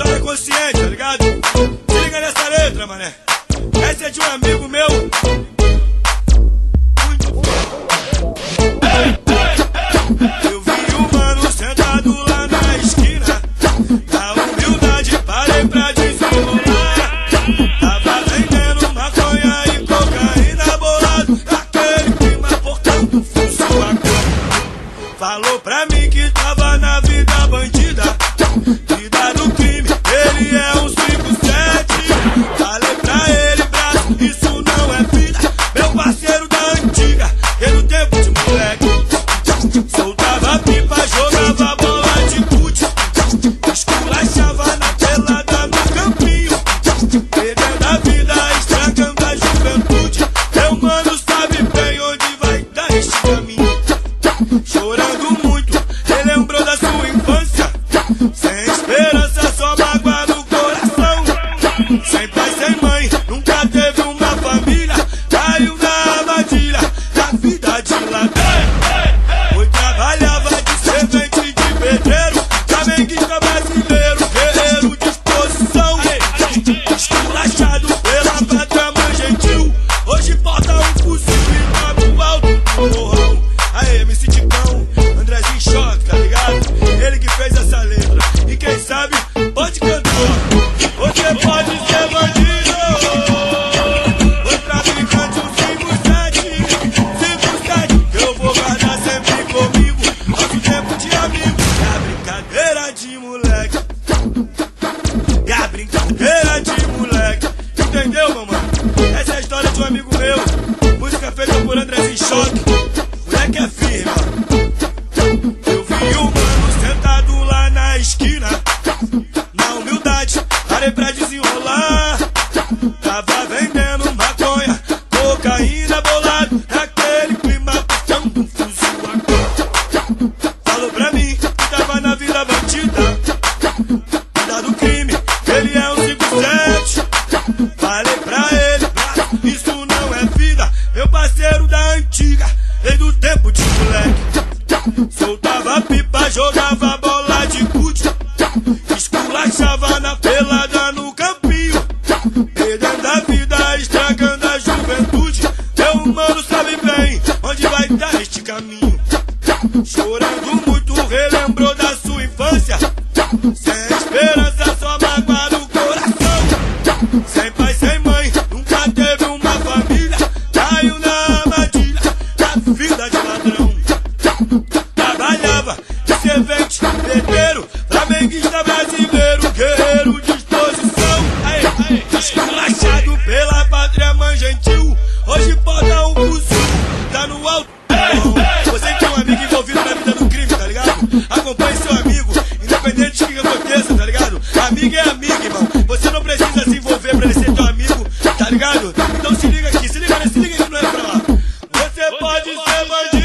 história consciente, tá ligado? Se liga nessa letra, mané. Essa é de um amigo meu. Eu vi o mano sentado lá na esquina. Na humildade parei pra desenrolar. Tava vendendo maconha e cocaína bolado. Aquele clima portando fuso a cor. Falou pra mim que tava na vida bandida, vida do crime, ele é um 57. Falei pra ele, braço, isso não é vida. Meu parceiro da antiga, e no tempo de moleque soltava pipa, jogava bola de gude, esculachava na pelada no campinho, perdendo a vida, estragando a juventude. Meu mano sabe bem onde vai dar este caminho. Chorando muito, relembrou da sua infância, sem esperança, só mágoa no coração. Sem pai, sem mãe, nunca teve uma família. Caiu na armadilha da vida de ladrão. Foi trabalhava de servente de pedreiro, flamenguista brasileiro, guerreiro de exposição. Esculachado pela pátria, mãe gentil. Hoje porta um fuzil e tá no alto do morrão. Aê, MC Ticão, Andrezinho Choque, tá ligado? Ele que fez essa letra. E quem sabe, pode cantar. Você pode ser bandido, ou traficante, um 57, que eu vou guardar sempre comigo, nosso tempo de amigo. É a brincadeira de moleque, é a brincadeira de moleque. Entendeu, meu mano? Essa é a história de um amigo meu. Música feita por Andrezinho Choque. Moleque é firme, ó. Eu vi o mano sentado lá na esquina. Na humildade, parei pra desenrolar. Tava vendendo maconha, cocaína bolado. Naquele clima, puxando um fuzil a cor. Falou pra mim que tava na vida bandida, vida do crime, ele é um 57. Falei pra ele, isso não é vida. Meu parceiro da antiga, desde o tempo de moleque, soltava pipa, jogava bola de gude, esculachava na pelada no campinho, perdendo a vida, estragando a juventude. Meu mano sabe bem onde vai dar este caminho. Chorando muito, relembrou da sua infância, sem esperança, só mágoa no coração. Sem pai, sem mãe, nunca teve uma família. Caiu na armadilha da vida de ladrão. Trabalhava de servente, pedreiro, flamenguista brasileiro, guerreiro de exposição. Esculachado pela pátria, mãe gentil. Hoje porta um fuzil, tá no alto. Você que tem um amigo envolvido na vida do crime, tá ligado? Acompanhe seu amigo, independente de que aconteça, tá ligado? Amigo é amigo, irmão. Você não precisa se envolver pra ele ser teu amigo, tá ligado? Então se liga aqui, se liga aqui, não é pra lá. Você pode ser bandido.